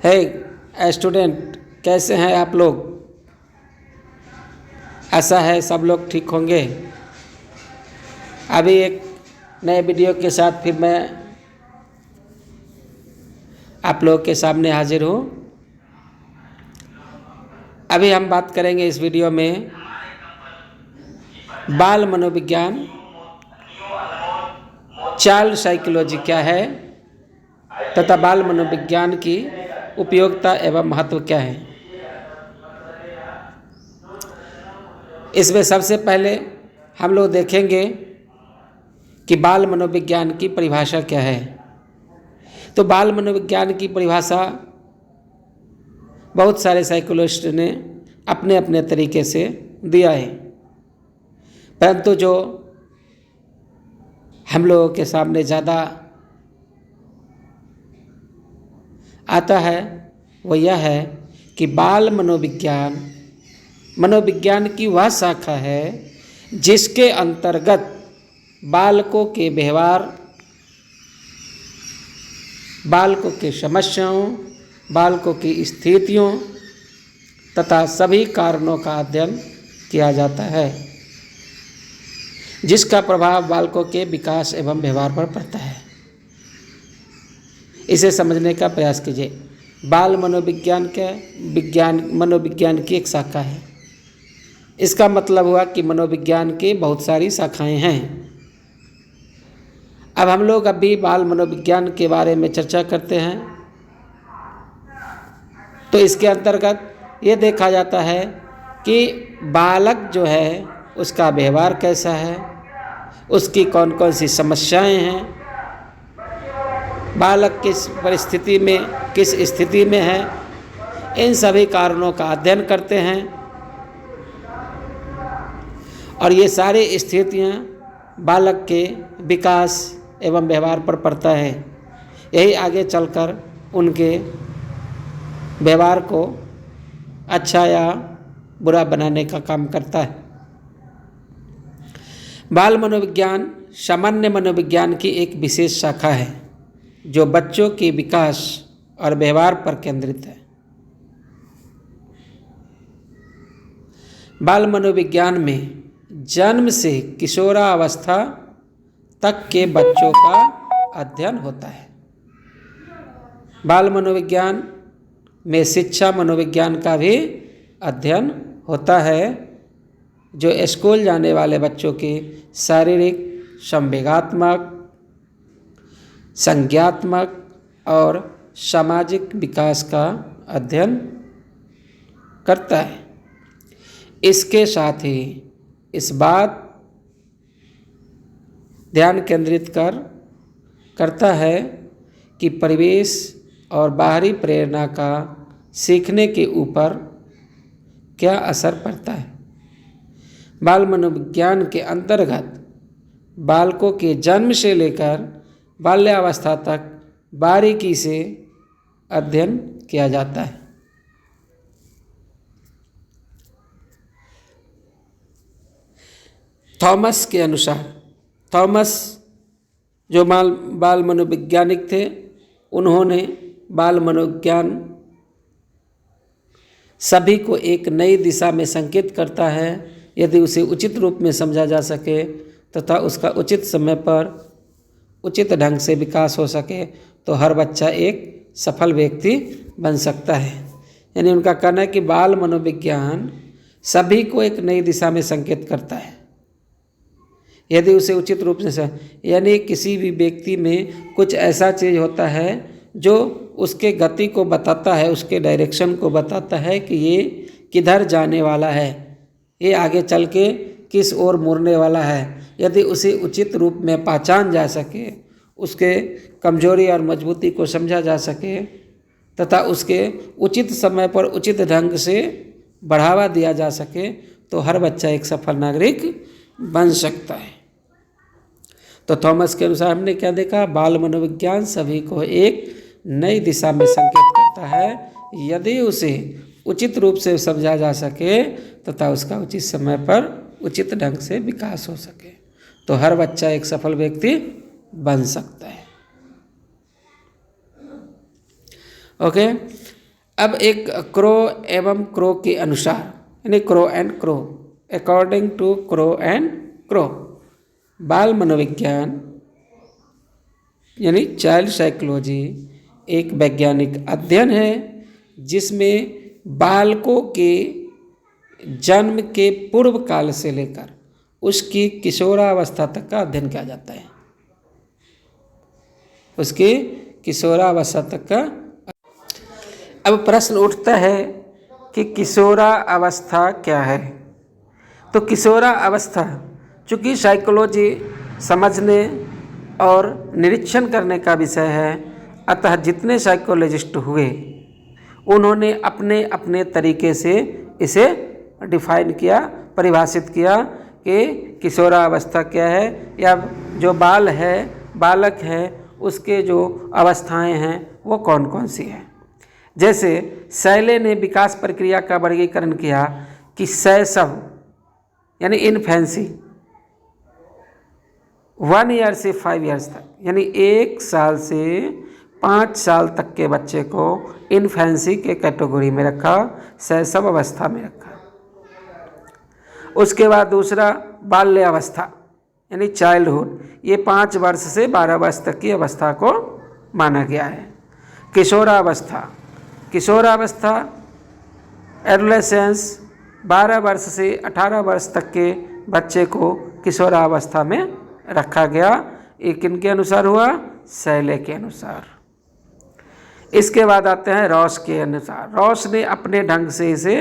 है स्टूडेंट, कैसे हैं आप लोग? आशा है सब लोग ठीक होंगे। अभी एक नए वीडियो के साथ फिर मैं आप लोगों के सामने हाजिर हूँ। अभी हम बात करेंगे इस वीडियो में बाल मनोविज्ञान, चाइल्ड साइकोलॉजी क्या है तथा बाल मनोविज्ञान की उपयोगिता एवं महत्व क्या है। इसमें सबसे पहले हम लोग देखेंगे कि बाल मनोविज्ञान की परिभाषा क्या है। तो बाल मनोविज्ञान की परिभाषा बहुत सारे साइकोलॉजिस्ट ने अपने अपने तरीके से दिया है, परंतु जो हम लोगों के सामने ज़्यादा आता है वो यह है कि बाल मनोविज्ञान की वह शाखा है जिसके अंतर्गत बालकों के व्यवहार, बालकों की समस्याओं, बालकों की स्थितियों तथा सभी कारणों का अध्ययन किया जाता है जिसका प्रभाव बालकों के विकास एवं व्यवहार पर पड़ता है। इसे समझने का प्रयास कीजिए। बाल मनोविज्ञान मनोविज्ञान की एक शाखा है। इसका मतलब हुआ कि मनोविज्ञान की बहुत सारी शाखाएं हैं। अब हम लोग अभी बाल मनोविज्ञान के बारे में चर्चा करते हैं तो इसके अंतर्गत ये देखा जाता है कि बालक जो है उसका व्यवहार कैसा है, उसकी कौन कौन सी समस्याएं हैं, बालक किस परिस्थिति में, किस स्थिति में है, इन सभी कारणों का अध्ययन करते हैं और ये सारी स्थितियां बालक के विकास एवं व्यवहार पर पड़ता है। यही आगे चलकर उनके व्यवहार को अच्छा या बुरा बनाने का काम करता है। बाल मनोविज्ञान सामान्य मनोविज्ञान की एक विशेष शाखा है जो बच्चों के विकास और व्यवहार पर केंद्रित है। बाल मनोविज्ञान में जन्म से किशोरावस्था तक के बच्चों का अध्ययन होता है। बाल मनोविज्ञान में शिक्षा मनोविज्ञान का भी अध्ययन होता है जो स्कूल जाने वाले बच्चों के शारीरिक, संवेगात्मक, संज्ञात्मक और सामाजिक विकास का अध्ययन करता है। इसके साथ ही इस बात ध्यान केंद्रित करता है कि परिवेश और बाहरी प्रेरणा का सीखने के ऊपर क्या असर पड़ता है। बाल मनोविज्ञान के अंतर्गत बालकों के जन्म से लेकर बाल्यावस्था तक बारीकी से अध्ययन किया जाता है। थॉमस के अनुसार, थॉमस जो बाल मनोवैज्ञानिक थे, उन्होंने बाल मनोविज्ञान सभी को एक नई दिशा में संकेत करता है यदि उसे उचित रूप में समझा जा सके तथा उसका उचित समय पर उचित ढंग से विकास हो सके तो हर बच्चा एक सफल व्यक्ति बन सकता है। यानी उनका कहना है कि बाल मनोविज्ञान सभी को एक नई दिशा में संकेत करता है यदि उसे उचित रूप से, यानी किसी भी व्यक्ति में कुछ ऐसा चीज़ होता है जो उसके गति को बताता है, उसके डायरेक्शन को बताता है कि ये किधर जाने वाला है, ये आगे चल के किस ओर मुड़ने वाला है। यदि उसे उचित रूप में पहचान जा सके, उसके कमजोरी और मजबूती को समझा जा सके तथा उसके उचित समय पर उचित ढंग से बढ़ावा दिया जा सके तो हर बच्चा एक सफल नागरिक बन सकता है। तो थॉमस के अनुसार हमने क्या देखा, बाल मनोविज्ञान सभी को एक नई दिशा में संकेत करता है यदि उसे उचित रूप से समझा जा सके तथा उसका उचित समय पर उचित ढंग से विकास हो सके तो हर बच्चा एक सफल व्यक्ति बन सकता है। ओके, अब एक क्रो एवं क्रो के अनुसार, यानी Crow and Crow, according to Crow and Crow, बाल मनोविज्ञान यानी चाइल्ड साइकोलॉजी एक वैज्ञानिक अध्ययन है जिसमें बालकों के जन्म के पूर्व काल से लेकर उसकी किशोरावस्था तक का अध्ययन किया जाता है। उसकी किशोरावस्था तक का। अब प्रश्न उठता है कि किशोरावस्था क्या है। तो किशोरावस्था चूँकि साइकोलॉजी समझने और निरीक्षण करने का विषय है, अतः जितने साइकोलॉजिस्ट हुए उन्होंने अपने अपने तरीके से इसे डिफाइन किया, परिभाषित किया कि किशोरावस्था क्या है, या जो बाल है, बालक है, उसके जो अवस्थाएं हैं वो कौन कौन सी हैं। जैसे सैले ने विकास प्रक्रिया का वर्गीकरण किया कि शैशव यानी इन्फेंसी 1 ईयर से 5 ईयर्स तक, यानी 1 साल से 5 साल तक के बच्चे को इन्फेंसी के कैटेगरी में रखा, शैशव अवस्था में रखा। उसके बाद दूसरा बाल्यावस्था यानी चाइल्डहुड, ये 5 वर्ष से 12 वर्ष तक की अवस्था को माना गया है। किशोरावस्था, किशोरावस्था एडोलेसेंस 12 वर्ष से 18 वर्ष तक के बच्चे को किशोरावस्था में रखा गया। ये किनके अनुसार हुआ? सैले के अनुसार। इसके बाद आते हैं रॉस के अनुसार। रॉस ने अपने ढंग से इसे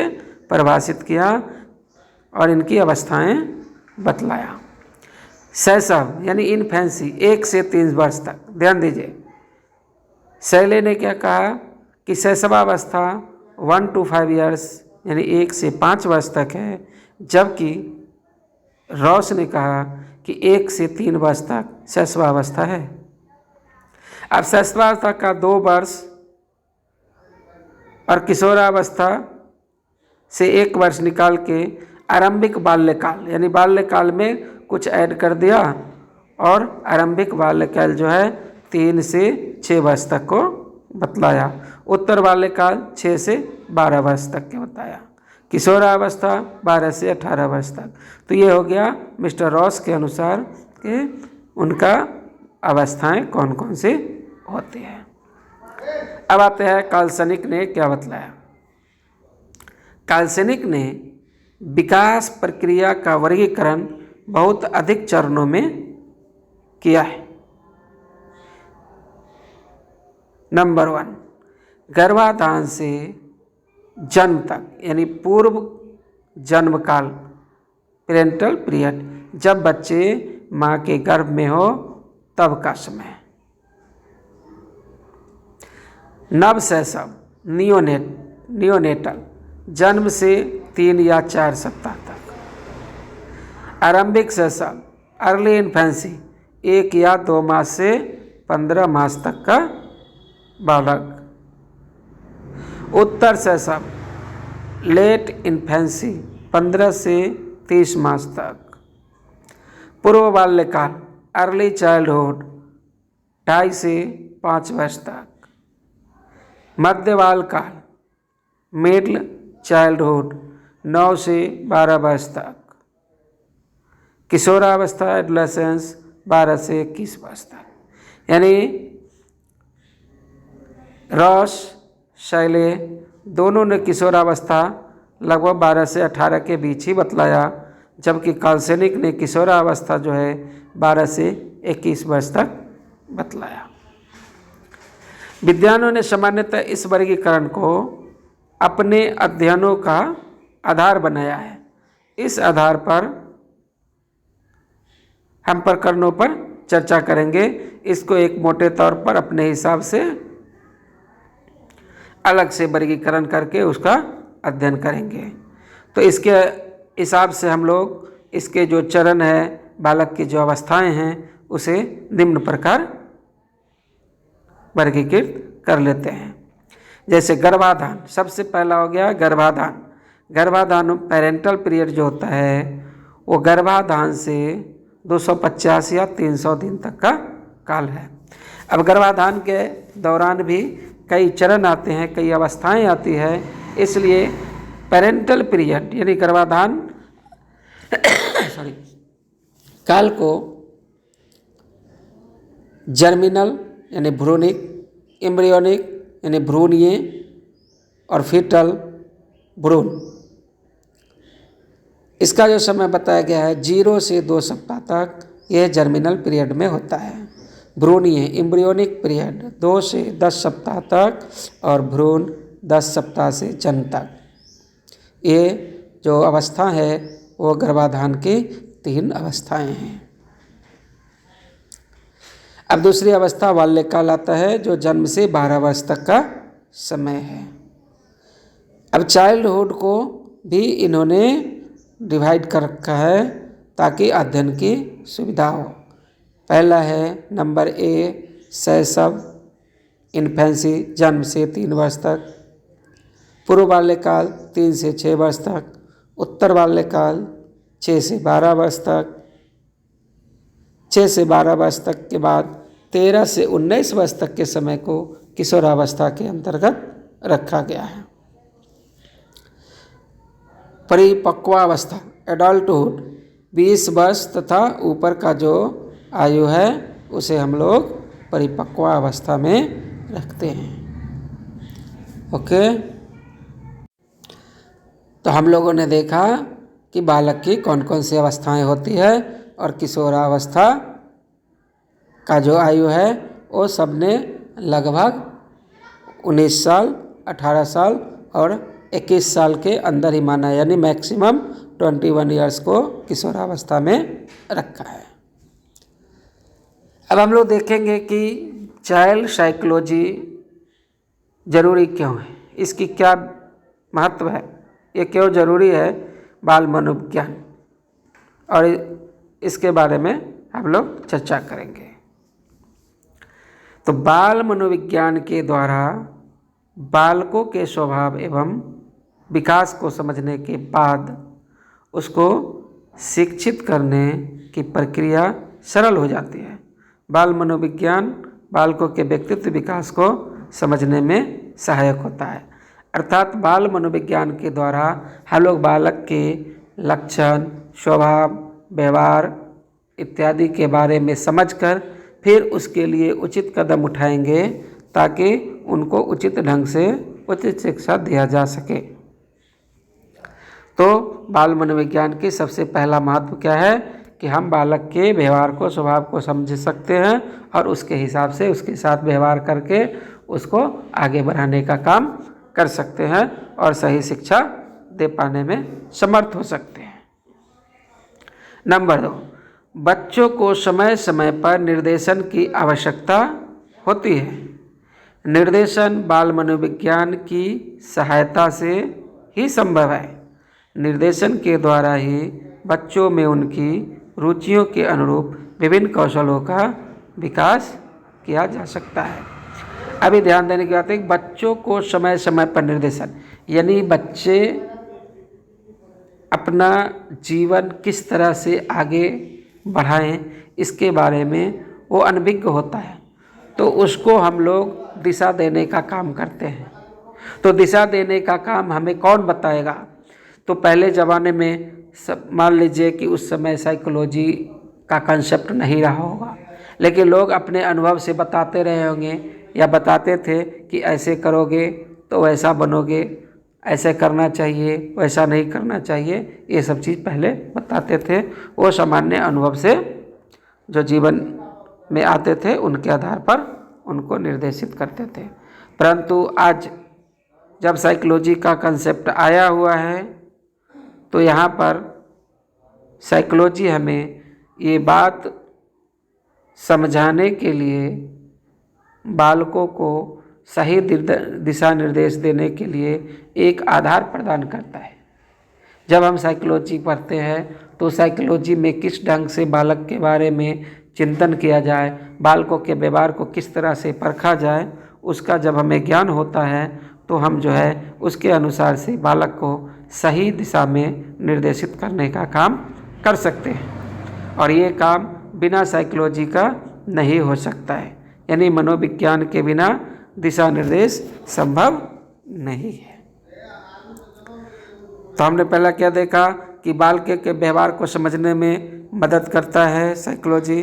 परिभाषित किया और इनकी अवस्थाएं बतलाया। शैशव यानी इन्फेंसी 1 से 3 वर्ष तक। ध्यान दीजिए, सैले ने क्या कहा कि शैशवावस्था 1 to 5 ईयर्स यानी 1 से 5 वर्ष तक है, जबकि रॉस ने कहा कि 1 से 3 वर्ष तक शैशवावस्था है। अब शैशवावस्था का 2 वर्ष और किशोरावस्था से 1 वर्ष निकाल के आरंभिक बाल्यकाल यानी बाल्यकाल में कुछ ऐड कर दिया और आरंभिक बाल्यकाल जो है 3 से 6 वर्ष तक को बतलाया। उत्तर बाल्यकाल 6 से 12 वर्ष तक के बताया। किशोरावस्था 12 से 18 वर्ष तक। तो ये हो गया मिस्टर रॉस के अनुसार कि उनका अवस्थाएं कौन कौन सी होती हैं। अब आते हैं काल्सनिक ने क्या बतलाया। काल्सनिक ने विकास प्रक्रिया का वर्गीकरण बहुत अधिक चरणों में किया है। नंबर 1, गर्भाधान से जन्म तक यानी पूर्व जन्म काल, पेरेंटल पीरियड, जब बच्चे माँ के गर्भ में हो तब का समय। नवशैशव नियोनेटल, जन्म से 3 या 4 सप्ताह तक। आरंभिक शैशव अर्ली इन्फेंसी 1 या 2 मास से 15 मास तक का बालक। उत्तर शैशव लेट इन्फेंसी 15 से 30 मास तक। पूर्व बाल्यकाल अर्ली चाइल्डहुड 2.5 से 5 वर्ष तक। मध्य बालकाल मिडल चाइल्डहुड 9 से 12 वर्ष तक। किशोरावस्था एडोलेसेंस 12 से 21 वर्ष तक। यानी रॉस, शैले दोनों ने किशोरावस्था लगभग 12 से 18 के बीच ही बतलाया, जबकि काल्सनिक ने किशोरावस्था जो है 12 से 21 वर्ष तक बतलाया। विद्वानों ने सामान्यतः इस वर्गीकरण को अपने अध्ययनों का आधार बनाया है। इस आधार पर हम प्रकरणों पर चर्चा करेंगे। इसको एक मोटे तौर पर अपने हिसाब से अलग से वर्गीकरण करके उसका अध्ययन करेंगे। तो इसके हिसाब से हम लोग इसके जो चरण है, बालक की जो अवस्थाएं हैं, उसे निम्न प्रकार वर्गीकृत कर लेते हैं। जैसे गर्भाधान, सबसे पहला हो गया गर्भाधान। गर्भाधान पेरेंटल पीरियड जो होता है वो गर्भाधान से 250 या 300 दिन तक का काल है। अब गर्भाधान के दौरान भी कई चरण आते हैं, कई अवस्थाएं आती है। इसलिए पेरेंटल पीरियड यानी गर्भाधान काल को जर्मिनल यानी भ्रूणिक, एम्ब्रियोनिक यानी भ्रूणीय और फीटल भ्रूण, इसका जो समय बताया गया है 0 से 2 सप्ताह तक, यह जर्मिनल पीरियड में होता है। भ्रूणीय एम्ब्रियोनिक पीरियड 2 से 10 सप्ताह तक और भ्रूण 10 सप्ताह से जन्म तक। ये जो अवस्था है वो गर्भाधान की 3 अवस्थाएं हैं। अब दूसरी अवस्था बाल्यकाल आता है जो जन्म से 12 वर्ष तक का समय है। अब चाइल्डहुड को भी इन्होंने डिवाइड कर रखा है ताकि अध्ययन की सुविधा हो। पहला है नंबर ए शैशव इन्फेंसी, जन्म से 3 वर्ष तक, पूर्व बाल्यकाल 3 से 6 वर्ष तक, उत्तर बाल्यकाल 6 से 12 वर्ष तक, 6 से 12 वर्ष तक के बाद 13 से 19 वर्ष तक के समय को किशोरावस्था के अंतर्गत रखा गया है। परिपक्वावस्था एडल्टहुड 20 वर्ष तथा ऊपर का जो आयु है उसे हम लोग परिपक्वावस्था में रखते हैं। ओके, तो हम लोगों ने देखा कि बालक की कौन कौन सी अवस्थाएं होती है और किशोरावस्था का जो आयु है वो सबने लगभग 19 साल, 18 साल और 21 साल के अंदर ही माना, यानी मैक्सिमम 21 ईयर्स को किशोरावस्था में रखा है। अब हम लोग देखेंगे कि चाइल्ड साइकोलॉजी जरूरी क्यों है, इसकी क्या महत्व है, ये क्यों जरूरी है, बाल मनोविज्ञान, और इसके बारे में हम लोग चर्चा करेंगे। तो बाल मनोविज्ञान के द्वारा बालकों के स्वभाव एवं विकास को समझने के बाद उसको शिक्षित करने की प्रक्रिया सरल हो जाती है। बाल मनोविज्ञान बालकों के व्यक्तित्व विकास को समझने में सहायक होता है। अर्थात बाल मनोविज्ञान के द्वारा हम लोग बालक के लक्षण, स्वभाव, व्यवहार इत्यादि के बारे में समझकर फिर उसके लिए उचित कदम उठाएंगे ताकि उनको उचित ढंग से उचित शिक्षा दिया जा सके। तो बाल मनोविज्ञान की सबसे पहला महत्व क्या है कि हम बालक के व्यवहार को, स्वभाव को समझ सकते हैं और उसके हिसाब से उसके साथ व्यवहार करके उसको आगे बढ़ाने का काम कर सकते हैं और सही शिक्षा दे पाने में समर्थ हो सकते हैं। नंबर 2, बच्चों को समय समय पर निर्देशन की आवश्यकता होती है। निर्देशन बाल मनोविज्ञान की सहायता से ही संभव है। निर्देशन के द्वारा ही बच्चों में उनकी रुचियों के अनुरूप विभिन्न कौशलों का विकास किया जा सकता है। अभी ध्यान देने की बात है कि बच्चों को समय समय पर निर्देशन, यानी बच्चे अपना जीवन किस तरह से आगे बढ़ाएं इसके बारे में वो अनभिज्ञ होता है, तो उसको हम लोग दिशा देने का काम करते हैं। तो दिशा देने का काम हमें कौन बताएगा? तो पहले ज़माने में सब मान लीजिए कि उस समय साइकोलॉजी का कंसेप्ट नहीं रहा होगा, लेकिन लोग अपने अनुभव से बताते रहे होंगे या बताते थे कि ऐसे करोगे तो वैसा बनोगे, ऐसे करना चाहिए, वैसा नहीं करना चाहिए, ये सब चीज़ पहले बताते थे। वो सामान्य अनुभव से जो जीवन में आते थे उनके आधार पर उनको निर्देशित करते थे। परंतु आज जब साइकोलॉजी का कंसेप्ट आया हुआ है तो यहाँ पर साइकोलॉजी हमें ये बात समझाने के लिए, बालकों को सही दिशा निर्देश देने के लिए एक आधार प्रदान करता है। जब हम साइकोलॉजी पढ़ते हैं तो साइकोलॉजी में किस ढंग से बालक के बारे में चिंतन किया जाए, बालकों के व्यवहार को किस तरह से परखा जाए, उसका जब हमें ज्ञान होता है तो हम जो है उसके अनुसार से बालक को सही दिशा में निर्देशित करने का काम कर सकते हैं। और ये काम बिना साइकोलॉजी का नहीं हो सकता है, यानी मनोविज्ञान के बिना दिशा निर्देश संभव नहीं है। तो हमने पहला क्या देखा कि बालक के व्यवहार को समझने में मदद करता है साइकोलॉजी।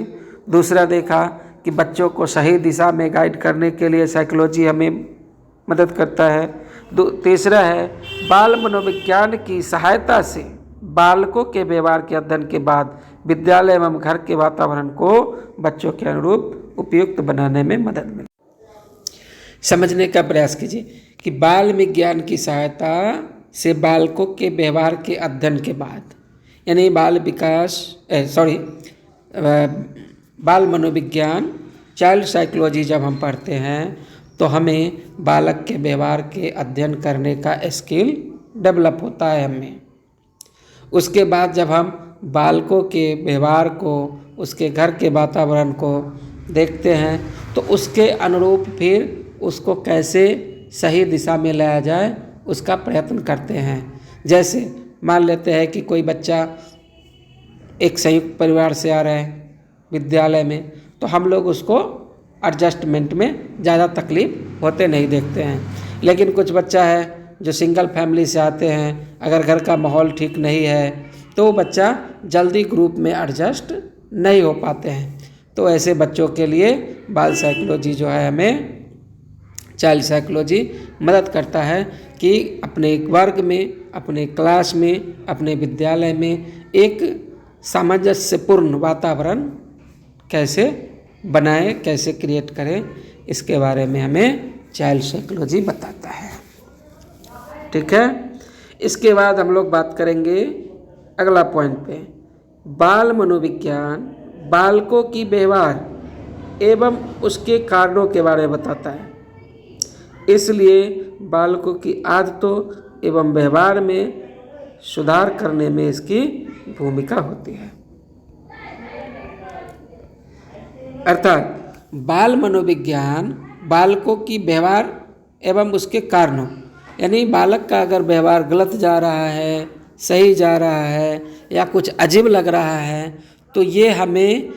दूसरा देखा कि बच्चों को सही दिशा में गाइड करने के लिए साइकोलॉजी हमें मदद करता है। तीसरा है बाल मनोविज्ञान की सहायता से बालकों के व्यवहार के अध्ययन के बाद विद्यालय एवं घर के वातावरण को बच्चों के अनुरूप उपयुक्त बनाने में मदद मिलती। समझने का प्रयास कीजिए कि बाल विज्ञान की सहायता से बालकों के व्यवहार के अध्ययन के बाद, यानी बाल मनोविज्ञान चाइल्ड साइकोलॉजी जब हम पढ़ते हैं तो हमें बालक के व्यवहार के अध्ययन करने का स्किल डेवलप होता है हमें। उसके बाद जब हम बालकों के व्यवहार को, उसके घर के वातावरण को देखते हैं तो उसके अनुरूप फिर उसको कैसे सही दिशा में लाया जाए उसका प्रयत्न करते हैं। जैसे मान लेते हैं कि कोई बच्चा एक संयुक्त परिवार से आ रहा है विद्यालय में, तो हम लोग उसको एडजस्टमेंट में ज़्यादा तकलीफ होते नहीं देखते हैं। लेकिन कुछ बच्चा है जो सिंगल फैमिली से आते हैं, अगर घर का माहौल ठीक नहीं है तो वो बच्चा जल्दी ग्रुप में एडजस्ट नहीं हो पाते हैं। तो ऐसे बच्चों के लिए बाल साइकोलॉजी जो है हमें, चाइल्ड साइकोलॉजी मदद करता है कि अपने वर्ग में, अपने क्लास में, अपने विद्यालय में एक सामंजस्यपूर्ण वातावरण कैसे बनाएं, कैसे क्रिएट करें, इसके बारे में हमें चाइल्ड साइकोलॉजी बताता है। ठीक है। इसके बाद हम लोग बात करेंगे अगला पॉइंट पे, बाल मनोविज्ञान बालकों की व्यवहार एवं उसके कारणों के बारे में बताता है। इसलिए बालकों की आदतों एवं व्यवहार में सुधार करने में इसकी भूमिका होती है। अर्थात बाल मनोविज्ञान बालकों की व्यवहार एवं उसके कारणों, यानी बालक का अगर व्यवहार गलत जा रहा है, सही जा रहा है या कुछ अजीब लग रहा है, तो ये हमें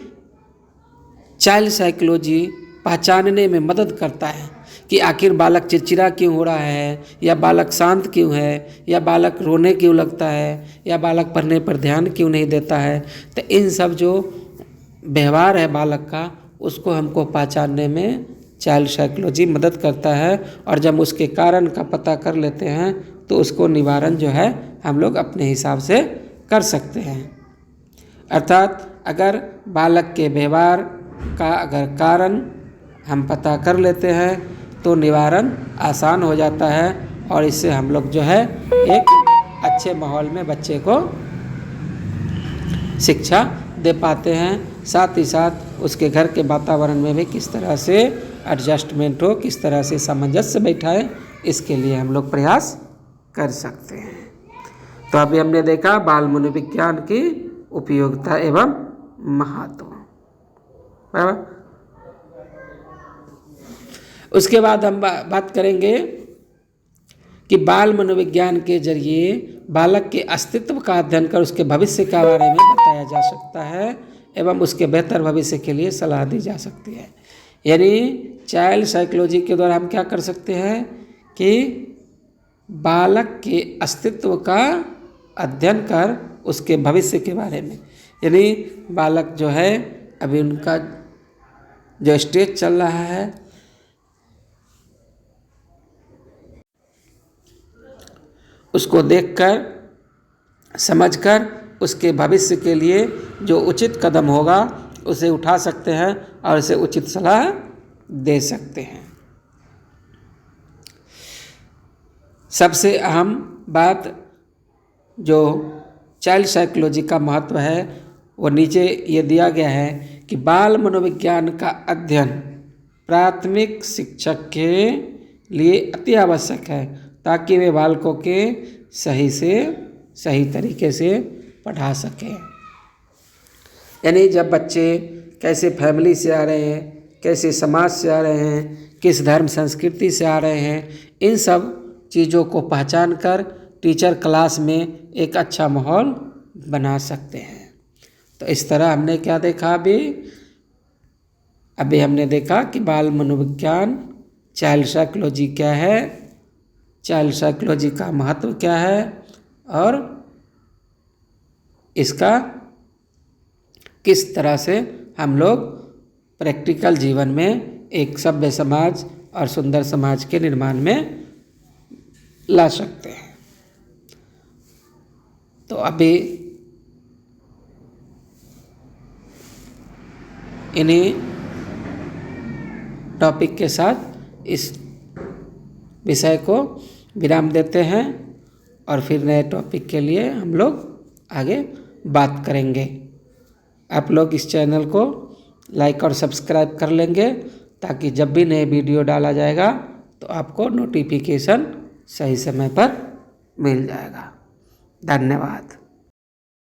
चाइल्ड साइकोलॉजी पहचानने में मदद करता है कि आखिर बालक चिड़चिड़ा क्यों हो रहा है, या बालक शांत क्यों है, या बालक रोने क्यों लगता है, या बालक पढ़ने पर ध्यान क्यों नहीं देता है। तो इन सब जो व्यवहार है बालक का, उसको हमको पहचानने में चाइल्ड साइकोलॉजी मदद करता है। और जब उसके कारण का पता कर लेते हैं तो उसको निवारण जो है हम लोग अपने हिसाब से कर सकते हैं। अर्थात अगर बालक के व्यवहार का अगर कारण हम पता कर लेते हैं तो निवारण आसान हो जाता है, और इससे हम लोग जो है एक अच्छे माहौल में बच्चे को शिक्षा दे पाते हैं। साथ ही साथ उसके घर के वातावरण में भी किस तरह से एडजस्टमेंट हो, किस तरह से सामंजस्य बैठाए, इसके लिए हम लोग प्रयास कर सकते हैं। तो अभी हमने देखा बाल मनोविज्ञान की उपयोगिता एवं महत्व। बराबर। उसके बाद हम बात करेंगे कि बाल मनोविज्ञान के जरिए बालक के अस्तित्व का अध्ययन कर उसके भविष्य के बारे में बताया जा सकता है एवं उसके बेहतर भविष्य के लिए सलाह दी जा सकती है। यानी चाइल्ड साइकोलॉजी के द्वारा हम क्या कर सकते हैं कि बालक के अस्तित्व का अध्ययन कर उसके भविष्य के बारे में, यानी बालक जो है अभी उनका जो स्टेज चल रहा है, उसको देखकर, समझकर उसके भविष्य के लिए जो उचित कदम होगा उसे उठा सकते हैं और उसे उचित सलाह दे सकते हैं। सबसे अहम बात जो चाइल्ड साइकोलॉजी का महत्व है वो नीचे ये दिया गया है कि बाल मनोविज्ञान का अध्ययन प्राथमिक शिक्षक के लिए अति आवश्यक है ताकि वे बालकों के सही तरीके से पढ़ा सकें। यानी जब बच्चे कैसे फैमिली से आ रहे हैं, कैसे समाज से आ रहे हैं, किस धर्म संस्कृति से आ रहे हैं, इन सब चीज़ों को पहचान कर टीचर क्लास में एक अच्छा माहौल बना सकते हैं। तो इस तरह हमने क्या देखा, अभी हमने देखा कि बाल मनोविज्ञान चाइल्ड साइकोलॉजी क्या है, चाइल्ड साइकोलॉजी का महत्व क्या है और इसका किस तरह से हम लोग प्रैक्टिकल जीवन में एक सभ्य समाज और सुंदर समाज के निर्माण में ला सकते हैं। तो अभी इन्हीं टॉपिक के साथ इस विषय को विराम देते हैं और फिर नए टॉपिक के लिए हम लोग आगे बात करेंगे। आप लोग इस चैनल को लाइक और सब्सक्राइब कर लेंगे ताकि जब भी नए वीडियो डाला जाएगा तो आपको नोटिफिकेशन सही समय पर मिल जाएगा। धन्यवाद।